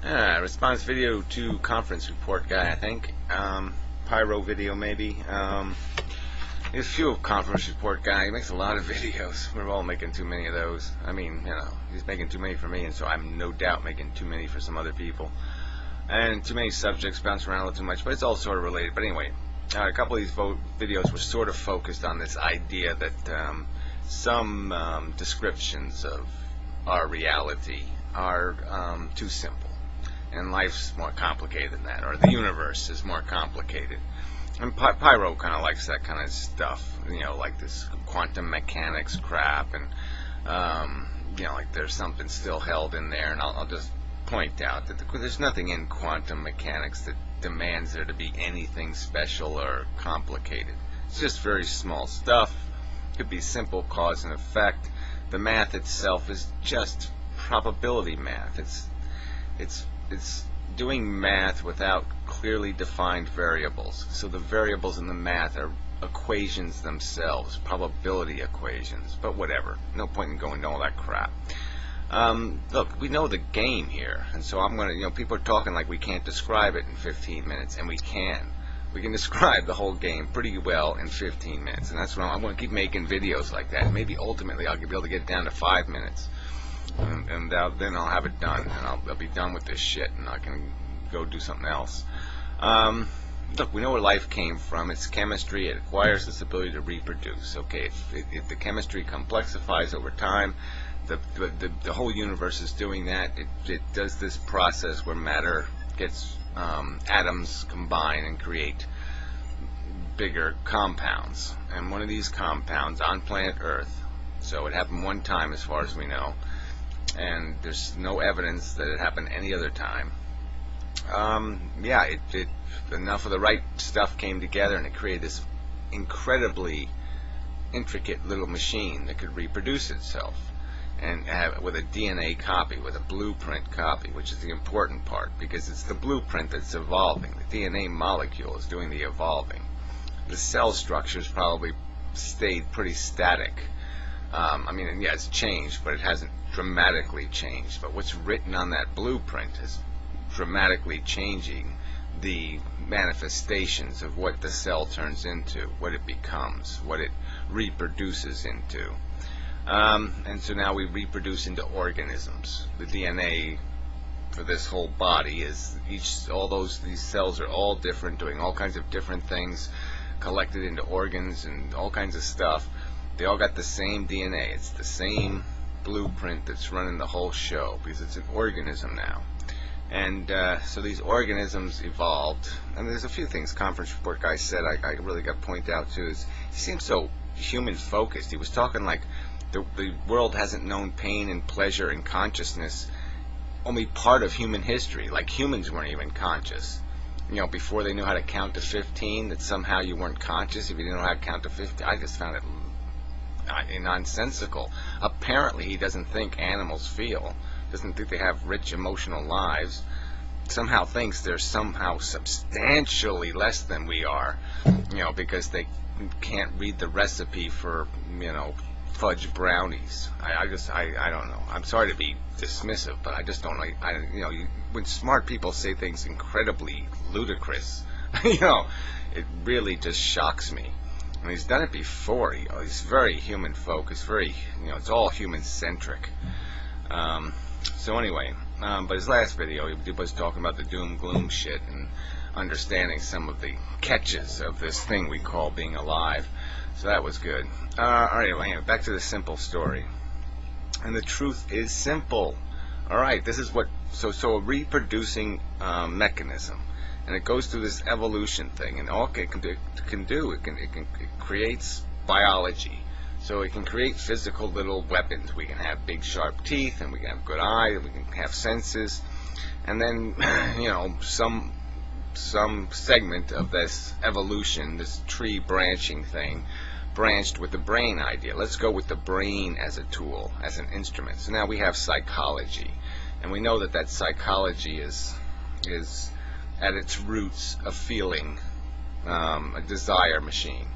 Response video to conference report guy, I think. Pyro video, maybe. There's a few conference report guy. He makes a lot of videos. We're all making too many of those. I mean, he's making too many for me, and so I'm no doubt making too many for some other people. And too many subjects bounce around a little too much, but it's all sort of related. But anyway, a couple of these videos were sort of focused on this idea that some descriptions of our reality are too simple. And life's more complicated than that, or the universe is more complicated. And Pyro kind of likes that kind of stuff, like this quantum mechanics crap, and like there's something still held in there. And I'll just point out that there's nothing in quantum mechanics that demands there to be anything special or complicated. It's just very small stuff. It could be simple cause and effect. The math itself is just probability math. It's doing math without clearly defined variables. So the variables in the math are equations themselves, probability equations, but whatever. No point in going into all that crap. Look, we know the game here, and so I'm going to, people are talking like we can't describe it in 15 minutes, and we can. We can describe the whole game pretty well in 15 minutes, and that's what I'm going to keep making videos like that. Maybe ultimately I'll be able to get it down to 5 minutes. And then I'll have it done, and I'll be done with this shit, and I can go do something else. Look, we know where life came from. It's chemistry. It acquires this ability to reproduce. Okay, if the chemistry complexifies over time, the whole universe is doing that. It does this process where matter gets atoms combine and create bigger compounds. And one of these compounds on planet Earth, so it happened one time as far as we know, and there's no evidence that it happened any other time. Enough of the right stuff came together, and it created this incredibly intricate little machine that could reproduce itself, and with a DNA copy, with a blueprint copy, which is the important part, because it's the blueprint that's evolving. The DNA molecule is doing the evolving. The cell structure's probably stayed pretty static. It's changed, but it hasn't dramatically changed. But what's written on that blueprint is dramatically changing the manifestations of what the cell turns into, what it becomes, what it reproduces into. And so now we reproduce into organisms. The DNA for this whole body is these cells are all different, doing all kinds of different things, collected into organs and all kinds of stuff. They all got the same DNA. It's the same blueprint that's running the whole show, because it's an organism now. And so these organisms evolved, and there's a few things conference report guy said I really got to point out too. Is he seems so human focused. He was talking like the world hasn't known pain and pleasure and consciousness only part of human history. Like humans weren't even conscious. Before they knew how to count to 15, that somehow you weren't conscious if you didn't know how to count to 15. I just found it nonsensical. Apparently he doesn't think animals feel, doesn't think they have rich emotional lives, somehow thinks they're somehow substantially less than we are, because they can't read the recipe for, fudge brownies. I don't know. I'm sorry to be dismissive, but I just don't like, when smart people say things incredibly ludicrous, it really just shocks me. And he's done it before. He's very human focused, very, it's all human centric. So anyway, but his last video, he was talking about the doom gloom shit and understanding some of the catches of this thing we call being alive. So that was good. Alright, well, back to the simple story. And the truth is simple. Alright, this is what, so a reproducing mechanism. And it goes through this evolution thing, and all it creates biology. So it can create physical little weapons. We can have big sharp teeth, and we can have good eyes, and we can have senses, and then some segment of this evolution, this tree branching thing, branched with the brain idea. Let's go with the brain as a tool, as an instrument. So now we have psychology, and we know that psychology is at its roots a feeling, a desire machine,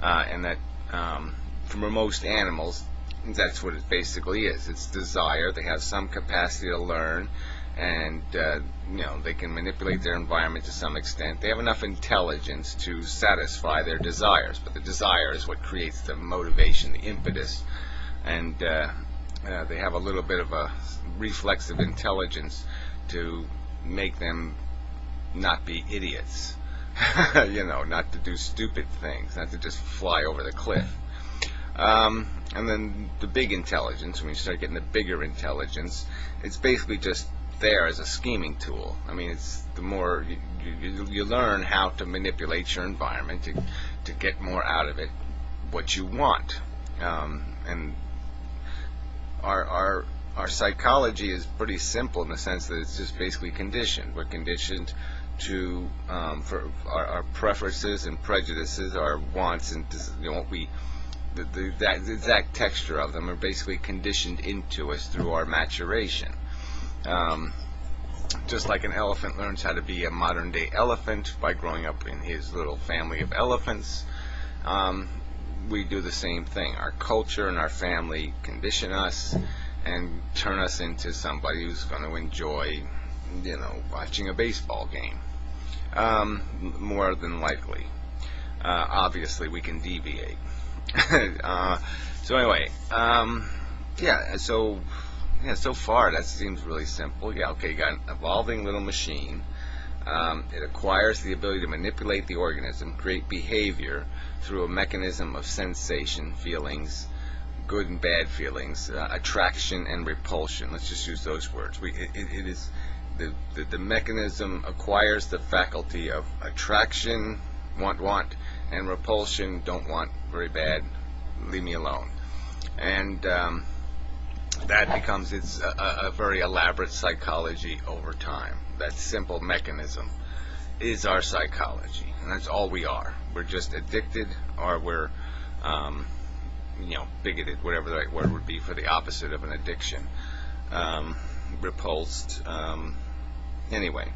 and that for most animals that's what it basically is. It's desire. They have some capacity to learn, and they can manipulate their environment to some extent. They have enough intelligence to satisfy their desires, but the desire is what creates the motivation, the impetus, and they have a little bit of a reflexive intelligence to make them not be idiots, not to do stupid things, not to just fly over the cliff. And then the big intelligence, when you start getting the bigger intelligence, it's basically just there as a scheming tool. I mean, it's the more you learn how to manipulate your environment to get more out of it, what you want. And our psychology is pretty simple in the sense that it's just basically conditioned. We're conditioned to for our preferences and prejudices, our wants, and what we the exact texture of them are basically conditioned into us through our maturation. Just like an elephant learns how to be a modern day elephant by growing up in his little family of elephants, we do the same thing. Our culture and our family condition us and turn us into somebody who's going to enjoy, watching a baseball game. More than likely. Obviously, we can deviate. So anyway, so far that seems really simple. Yeah, okay, you got an evolving little machine. It acquires the ability to manipulate the organism, create behavior through a mechanism of sensation, feelings, good and bad feelings, attraction and repulsion. Let's just use those words. It is the mechanism acquires the faculty of attraction, want, and repulsion, don't want, very bad, leave me alone. And that becomes a very elaborate psychology over time. That simple mechanism is our psychology, and that's all we are. We're just addicted, or we're bigoted, whatever the right word would be for the opposite of an addiction. Repulsed. Anyway,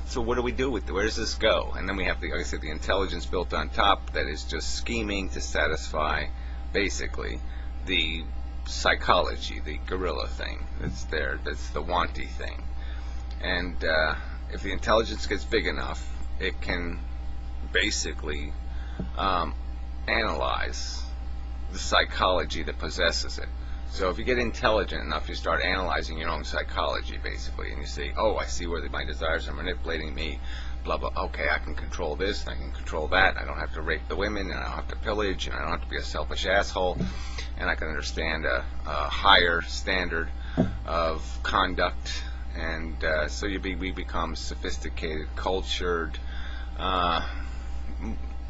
so what do we do with it? Where does this go? And then we have, like I said, the intelligence built on top that is just scheming to satisfy, basically, the psychology, the gorilla thing that's there, that's the wanty thing. And if the intelligence gets big enough, it can basically analyze the psychology that possesses it. So if you get intelligent enough, you start analyzing your own psychology, basically, and you say, oh, I see where my desires are manipulating me, blah, blah, okay, I can control this, and I can control that, I don't have to rape the women, and I don't have to pillage, and I don't have to be a selfish asshole, and I can understand a higher standard of conduct, and so we become sophisticated, cultured,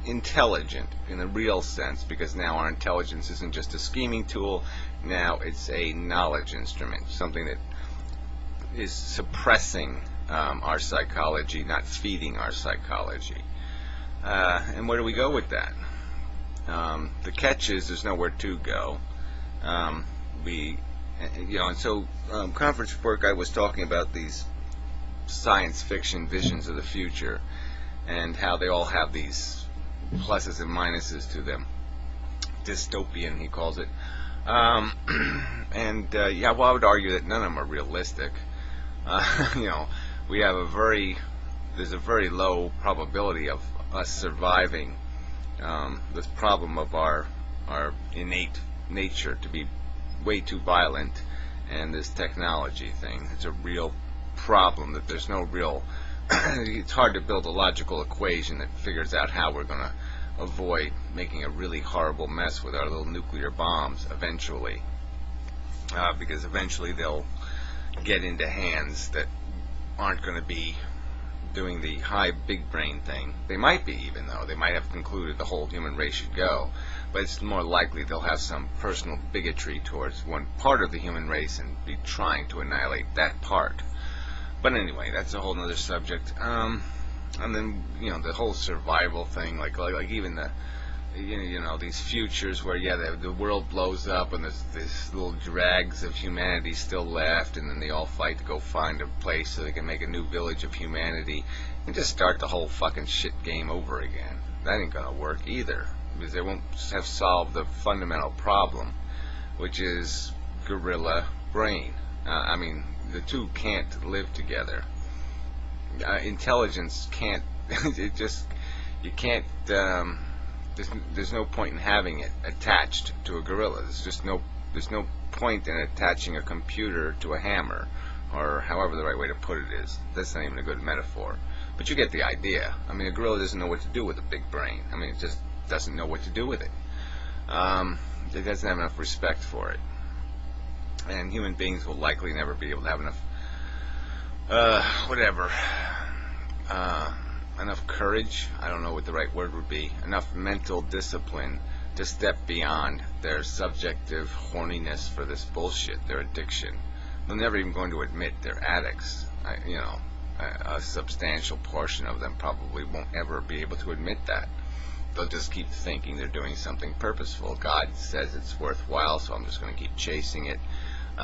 intelligent in a real sense, because now our intelligence isn't just a scheming tool, now it's a knowledge instrument, something that is suppressing our psychology, not feeding our psychology. And where do we go with that? The catch is there's nowhere to go. And so Conference Report Guy was talking about these science fiction visions of the future and how they all have these pluses and minuses to them. Dystopian, he calls it. I would argue that none of them are realistic. We have there's a very low probability of us surviving this problem of our innate nature to be way too violent, and this technology thing. It's a real problem that there's no real it's hard to build a logical equation that figures out how we're going to avoid making a really horrible mess with our little nuclear bombs eventually, because eventually they'll get into hands that aren't going to be doing the high big brain thing. They might be, even though they might have concluded the whole human race should go, but it's more likely they'll have some personal bigotry towards one part of the human race and be trying to annihilate that part. But anyway, that's a whole other subject. And then the whole survival thing, like even the these futures where the world blows up and there's these little dregs of humanity still left, and then they all fight to go find a place so they can make a new village of humanity and just start the whole fucking shit game over again. That ain't gonna work either, because they won't have solved the fundamental problem, which is gorilla brain. the two can't live together. Intelligence can't. It just, you can't. There's no point in having it attached to a gorilla. There's no point in attaching a computer to a hammer, or however the right way to put it is. That's not even a good metaphor. But you get the idea. I mean, a gorilla doesn't know what to do with a big brain. I mean, it just doesn't know what to do with it. It doesn't have enough respect for it. And human beings will likely never be able to have enough, enough courage, I don't know what the right word would be, enough mental discipline to step beyond their subjective horniness for this bullshit, their addiction. They're never even going to admit they're addicts. A substantial portion of them probably won't ever be able to admit that. They'll just keep thinking they're doing something purposeful. God says it's worthwhile, so I'm just going to keep chasing it.